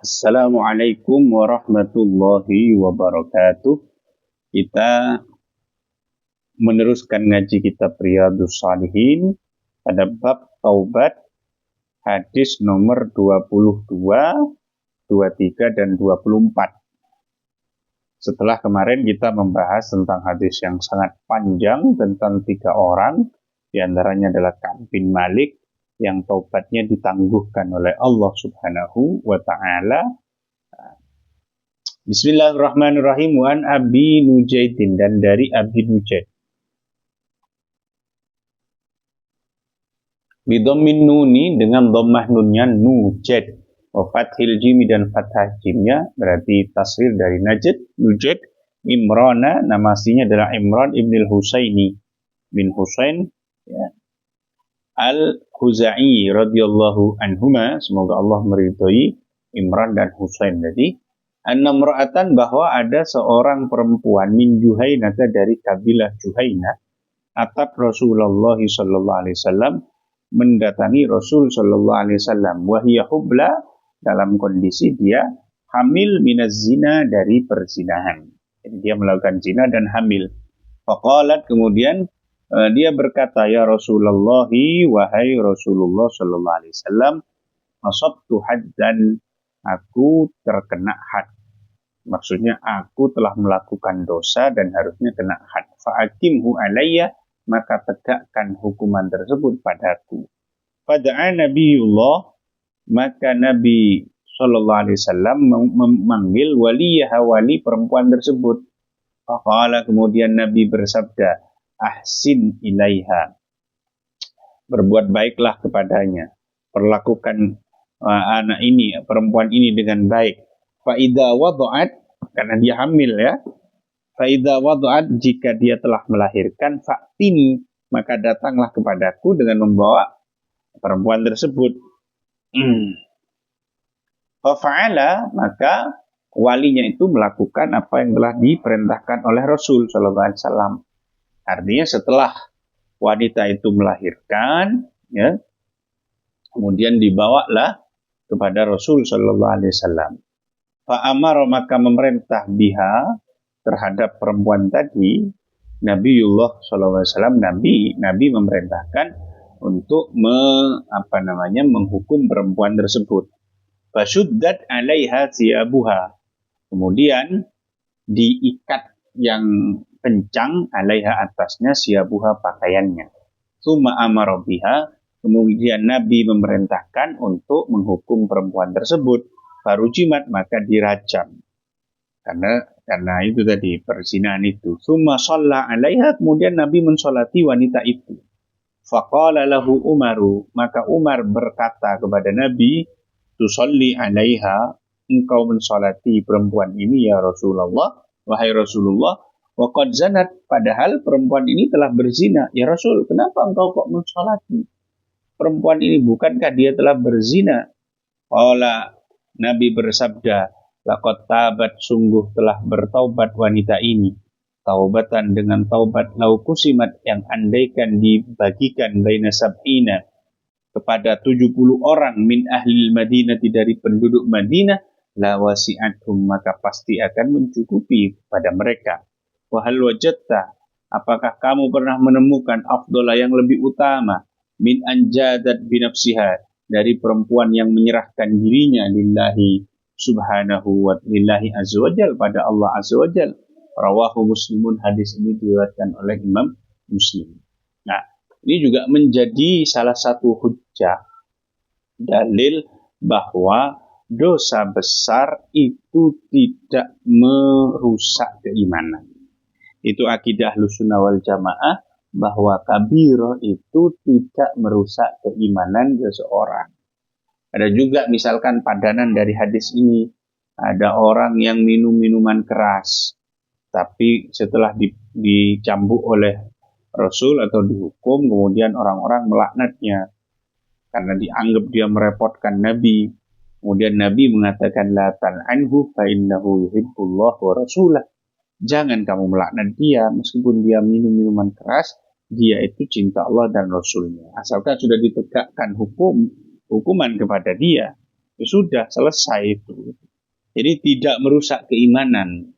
Assalamualaikum warahmatullahi wabarakatuh. Kita meneruskan ngaji kitab Riyadhus Shalihin pada bab taubat, hadis nomor 22, 23 dan 24. Setelah kemarin kita membahas tentang hadis yang sangat panjang tentang 3 orang, di antaranya adalah Ka'b bin Malik yang taubatnya ditangguhkan oleh Allah Subhanahu wa taala. Bismillahirrahmanirrahim. Wa an Abi Nujaidin, dan dari Abi Nujaid. Bidhammin nuni, dengan dhammah nunnya Nujaid. Wa fathil jimi, dan fathah jimnya, berarti tasghir dari Najd, Nujaid. Imrana, nama aslinya adalah Imran ibn al-Husaini bin Husain, ya, Al-Khuzai radhiyallahu anhuma, semoga Allah meridhai Imran dan Husain tadi. An-namra'atan, bahwa ada seorang perempuan min Juhainata, dari kabilah Juhainah, atap Rasulullah sallallahu alaihi wasallam, mendatangi Rasul sallallahu alaihi wasallam, wa hiya hubla, dalam kondisi dia hamil minaz zina, dari perzinahan. Jadi dia melakukan zina dan hamil. Faqalat, kemudian dia berkata, ya Rasulullah, wahai Rasulullah sallallahu alaihi wasallam, asabtu haddan, aku terkena had. Maksudnya aku telah melakukan dosa dan harusnya kena had. Fa'akimhu alayya, maka tegakkan hukuman tersebut padaku. Fada'a Nabiullah, maka Nabi sallallahu alaihi wasallam memanggil waliyaha, wali perempuan tersebut. Faqala, kemudian Nabi bersabda, ahsin ilaiha, berbuat baiklah kepadanya, perlakukan anak ini, perempuan ini dengan baik. Fa'idha wadu'at, karena dia hamil, ya. Fa'idha wadu'at, jika dia telah melahirkan, fa'tini, maka datanglah kepadaku dengan membawa perempuan tersebut. Fa'ala, maka walinya itu melakukan apa yang telah diperintahkan oleh Rasul sallallahu alaihi wasallam. Artinya setelah wanita itu melahirkan, ya, kemudian dibawalah kepada Rasul sallallahu alaihi wasallam. Fa'amar, maka memerintah biha, terhadap perempuan tadi, Nabiullah sallallahu alaihi wasallam, Nabi memerintahkan untuk menghukum perempuan tersebut. Fasyuddat 'alaiha thiyabuha, kemudian diikat yang kencang, 'alaiha, atasnya, siyabuha, pakaiannya. Tsumma amara biha, kemudian Nabi memerintahkan untuk menghukum perempuan tersebut. Farujimat, maka dirajam. Karena itu tadi, perzinahan itu. Tsumma shalla 'alaiha, kemudian Nabi mensolati wanita itu. Faqala lahu Umaru, maka Umar berkata kepada Nabi, tusalli 'alaiha, engkau mensolati perempuan ini ya Rasulullah, wahai Rasulullah. Wa qad zanat, padahal perempuan ini telah berzina. Ya Rasul, kenapa engkau kok mensolati perempuan ini? Bukankah dia telah berzina? Qala, Nabi bersabda, laqad tabat, sungguh telah bertaubat wanita ini. Taubatan, dengan taubat, lau kusimat, yang andaikan dibagikan, baina sab'ina, kepada 70 orang, min ahli Madinah, dari penduduk Madinah, la wasi'athum, maka pasti akan mencukupi pada mereka. Wahal wajadta, apakah kamu pernah menemukan afdola, yang lebih utama, min anjadat binafsiha, dari perempuan yang menyerahkan dirinya lillahi subhanahu wa lillahi azza wajal, pada Allah azza wajal. Rawahu Muslimun, hadis ini diriwayatkan oleh Imam Muslim. Nah, ini juga menjadi salah satu hujjah, dalil bahwa dosa besar itu tidak merusak keimanan. Itu akidah Ahlussunnah wal Jamaah, bahwa kabirah itu tidak merusak keimanan seseorang. Ada juga misalkan padanan dari hadis ini, ada orang yang minum minuman keras, tapi setelah dicambuk oleh Rasul atau dihukum, kemudian orang-orang melaknatnya karena dianggap dia merepotkan Nabi. Kemudian Nabi mengatakan, la tal'anhu fa innahu yuhibbullah wa rasulah. Jangan kamu melaknat dia, meskipun dia minum minuman keras, dia itu cinta Allah dan Rasulnya. Asalkan sudah ditegakkan hukuman kepada dia. Ya sudah, selesai itu. Jadi tidak merusak keimanan.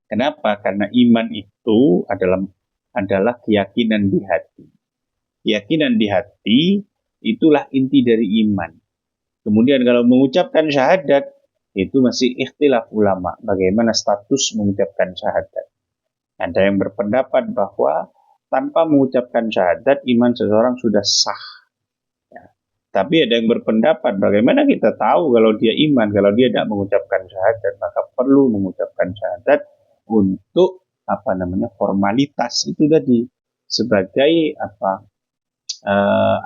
Kenapa? Karena iman itu adalah keyakinan di hati. Keyakinan di hati itulah inti dari iman. Kemudian kalau mengucapkan syahadat, itu masih ikhtilaf ulama. Bagaimana status mengucapkan syahadat. Ada yang berpendapat bahwa tanpa mengucapkan syahadat, iman seseorang sudah sah. Ya. Tapi ada yang berpendapat, bagaimana kita tahu kalau dia iman, kalau dia tidak mengucapkan syahadat, maka perlu mengucapkan syahadat untuk formalitas itu tadi, sebagai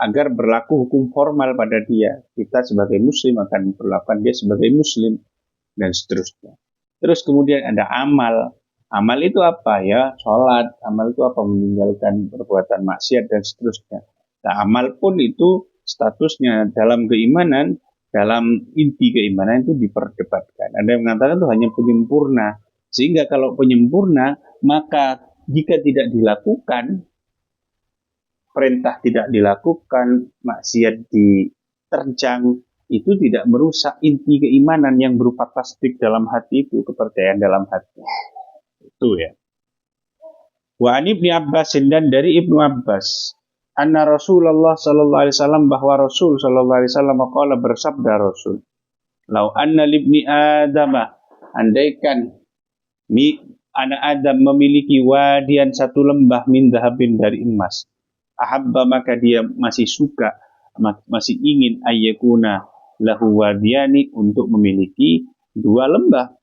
agar berlaku hukum formal pada dia. Kita sebagai muslim akan memperlakukan dia sebagai muslim dan seterusnya. Terus kemudian ada amal. Amal itu apa ya? Sholat. Amal itu apa? Meninggalkan perbuatan maksiat dan seterusnya. Nah, amal pun itu statusnya dalam keimanan, dalam inti keimanan itu diperdebatkan. Ada yang mengatakan itu hanya penyempurna. Sehingga kalau penyempurna, maka jika tidak dilakukan, perintah tidak dilakukan, maksiat diterjang, itu tidak merusak inti keimanan yang berupa tasdik dalam hati itu, kepercayaan dalam hati. Itu ya. Wa an Ibnu Abbas, dan dari Ibnu Abbas, anna Rasulullah sallallahu alaihi wasallam, bahwa Rasul sallallahu alaihi wasallam qala, bersabda Rasul, lau anna libni adama, andaikan anak Adam memiliki wadian, satu lembah, min dhahabin, dari emas, ahabba, maka dia masih suka, masih ingin, ayyakuna lahu wadiyani, untuk memiliki dua lembah.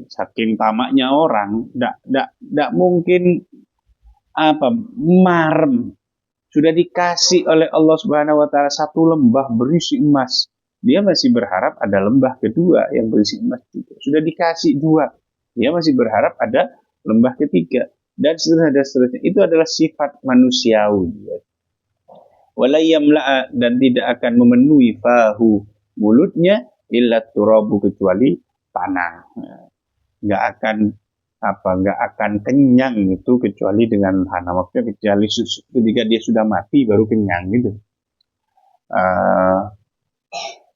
Saking tamaknya orang, tidak mungkin marem. Sudah dikasih oleh Allah Subhanahu wa taala satu lembah berisi emas, dia masih berharap ada lembah kedua yang berisi emas juga. Sudah dikasih dua, dia masih berharap ada lembah ketiga, dan seterusnya. Itu adalah sifat manusiawi. Wala yamla'a, dan tidak akan memenuhi fahu, mulutnya, illa turabu, kecuali tanah. Nggak akan kenyang itu kecuali dengan tanah. Maksudnya kecuali ketika dia sudah mati baru kenyang gitu.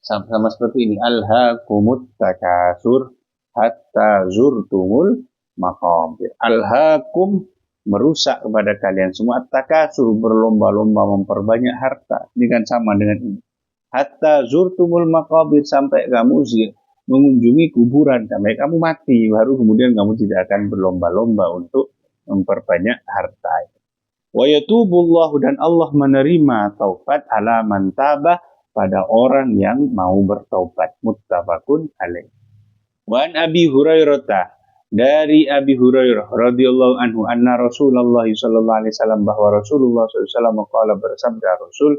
Sama seperti ini, alhaakumut takasur hatta zurtumul maqabir. Alhaakum, merusak kepada kalian semua, takasur, berlomba-lomba memperbanyak harta, dengan sama dengan ini. Hatta zurtumul maqabir, sampai kamu mengunjungi kuburan, sampai kamu mati, baru kemudian kamu tidak akan berlomba-lomba untuk memperbanyak harta. Wa yatubullahu, dan Allah menerima taubat, ala man tabah, pada orang yang mau bertaubat. Muttafaqun alaih. Wa an Abi Hurairah, dari Abi Hurairah radhiyallahu anhu, anna Rasulullah sallallahu alaihi wasallam, bahwa Rasulullah sallallahu alaihi wasallam qala, bersabda Rasul,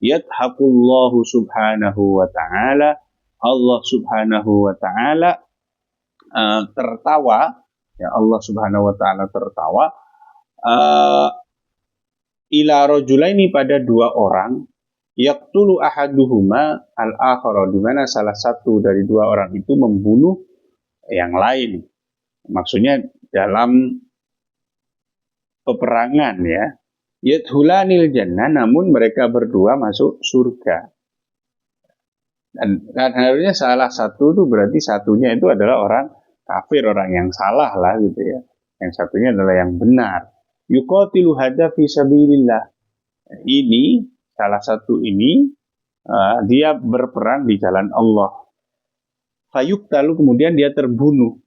yadhaqullahu subhanahu wa ta'ala, Allah subhanahu wa ta'ala tertawa, ya, Allah subhanahu wa ta'ala tertawa, ila rajulaini, pada dua orang, yaqtulu ahaduhuma al-akhara, di mana salah satu dari dua orang itu membunuh yang lain. Maksudnya dalam peperangan, ya. Yadhulanil jannah, namun mereka berdua masuk surga. Dan harusnya salah satu itu berarti satunya itu adalah orang kafir, orang yang salah lah gitu ya. Yang satunya adalah yang benar. Yuqatilu hadza fi sabilillah. Ini salah satu ini dia berperang di jalan Allah. Fayuqtalu, kemudian dia terbunuh.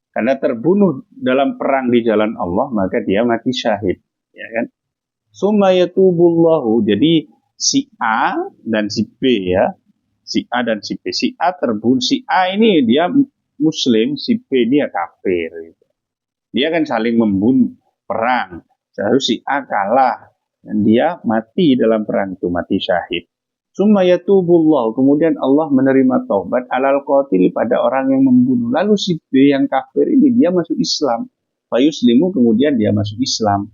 Karena terbunuh dalam perang di jalan Allah, maka dia mati syahid, ya kan? Summa yatubullahu, jadi si A dan si B, ya. Si A dan si B. Si A terbunuh. Si A ini dia muslim, si B ini ya kafir. Gitu. Dia kan saling membunuh, perang. Seharusnya si A kalah dan dia mati dalam perang itu, mati syahid. Summa yatubullah, kemudian Allah menerima taubat alal qatil, pada orang yang membunuh. Lalu si B yang kafir ini dia masuk Islam. Fayuslimu, kemudian dia masuk Islam.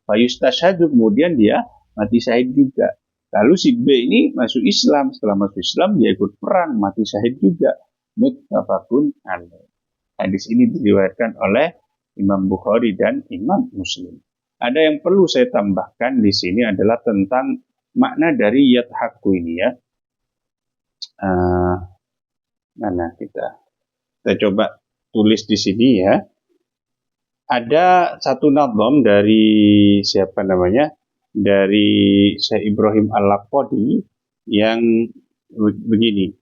Fayustashhadu, kemudian dia mati syahid juga. Lalu si B ini masuk Islam. Setelah masuk Islam, dia ikut perang, mati syahid juga. Muttafaqun alaih. Hadis ini diriwayatkan oleh Imam Bukhari dan Imam Muslim. Ada yang perlu saya tambahkan di sini adalah tentang makna dari yadhaku ini, ya. Mana kita coba tulis di sini ya. Ada satu nazam dari siapa namanya? Dari Syekh Ibrahim Al-Laqadi yang begini.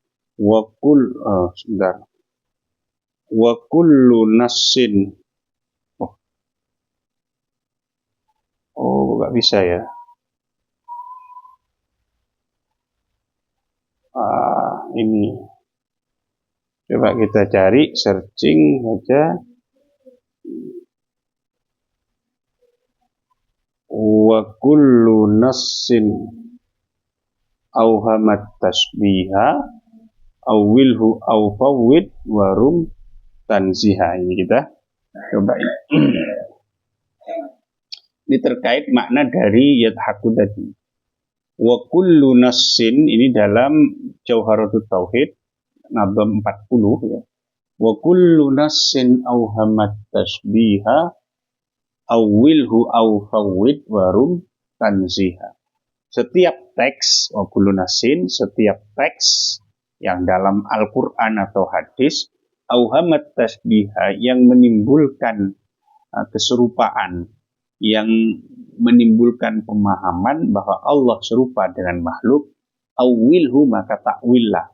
Sebentar. Wa kullu nassin. Nggak bisa ya. Ini. Coba kita cari, searching aja. Wa kullu nassin awhamat tasbiha awilhu awfawid warum tanziha. Ini kita coba ini. Ini terkait makna dari yadhaku tadi. Wa kullu nassin ini dalam Jauharatut Tauhid nazam 40 ya. Wa kullu nassin awhamat tasbiha awilhu awfawid warum tanziha. Setiap teks wa kullu nassin, setiap teks yang dalam Al-Quran atau hadis awhamat tasbiha yang menimbulkan keserupaan, yang menimbulkan pemahaman bahwa Allah serupa dengan makhluk, awilhu maka takwillah,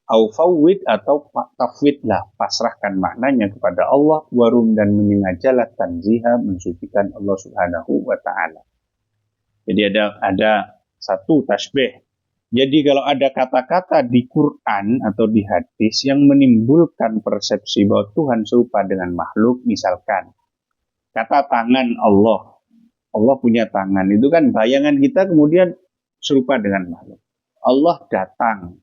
awfawid atau tafwidlah, pasrahkan maknanya kepada Allah, warum dan menyengajalah tanziha, mensucikan Allah subhanahu wa ta'ala. Jadi ada satu tasbih. Jadi kalau ada kata-kata di Quran atau di hadis yang menimbulkan persepsi bahwa Tuhan serupa dengan makhluk, misalkan kata tangan Allah punya tangan, itu kan bayangan kita kemudian serupa dengan makhluk. Allah datang,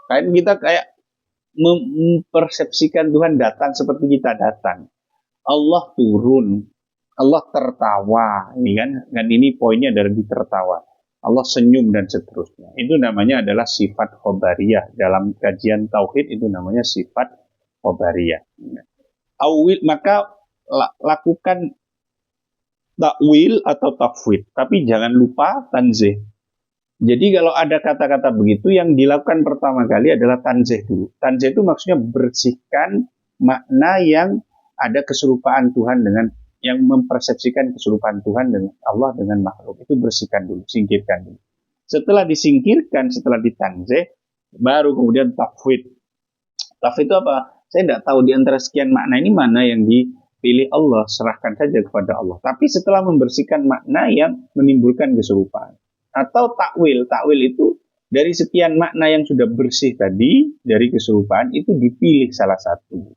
kan kita kayak mempersepsikan Tuhan datang seperti kita datang. Allah turun, Allah tertawa, ini kan ini poinnya dari tertawa. Allah senyum dan seterusnya. Itu namanya adalah sifat khobariyah. Dalam kajian tauhid itu namanya sifat khobariyah. Awil, maka lakukan takwil atau tafwid, tapi jangan lupa tanzih. Jadi kalau ada kata-kata begitu, yang dilakukan pertama kali adalah tanzih dulu. Tanzih itu maksudnya bersihkan makna yang ada keserupaan Tuhan dengan, yang mempersepsikan keserupaan Tuhan dengan Allah dengan makhluk. Itu bersihkan dulu, singkirkan dulu. Setelah disingkirkan, setelah ditanzih, baru kemudian tafwid. Tafwid itu apa? Saya tidak tahu di antara sekian makna ini mana yang dipilih Allah, serahkan saja kepada Allah. Tapi setelah membersihkan makna yang menimbulkan keserupaan. Atau takwil itu dari sekian makna yang sudah bersih tadi, dari keserupaan, itu dipilih salah satu.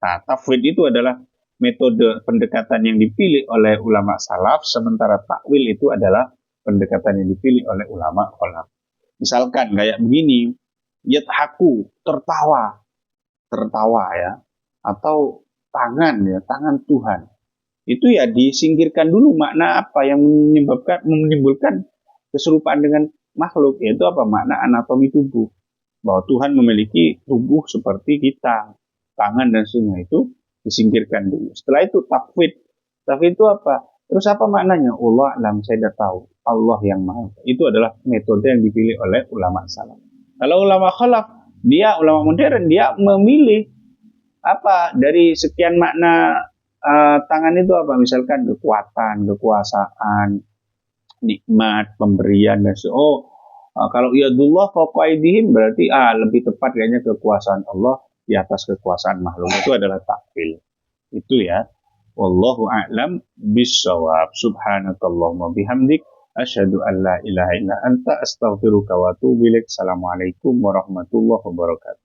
Nah, tafwid itu adalah metode pendekatan yang dipilih oleh ulama salaf, sementara takwil itu adalah pendekatan yang dipilih oleh ulama khalaf. Misalkan kayak begini, yadhaku, tertawa ya, atau tangan ya, tangan Tuhan. Itu ya disingkirkan dulu makna apa yang menimbulkan keserupaan dengan makhluk, yaitu apa? Makna anatomi tubuh, bahwa Tuhan memiliki tubuh seperti kita, tangan dan sebagainya, itu disingkirkan dulu. Setelah itu tafwid itu apa? Terus apa maknanya? Allah alam, saya dah tahu, Allah yang maha. Itu adalah metode yang dipilih oleh ulama salaf. Kalau ulama khalaf, ulama modern, dia memilih apa dari sekian makna tangan itu apa? Misalkan kekuatan, kekuasaan, nikmat, pemberian dan kalau yadullah fawqa aydihim, berarti lebih tepat kayaknya kekuasaan Allah di atas kekuasaan makhluk. Itu adalah takwil. Itu ya. Wallahu a'lam bissawab. Subhanakallahumma bihamdik asyhadu an la ilaha illa anta astaghfiruka wa atubu ilaik. Assalamualaikum warahmatullahi wabarakatuh.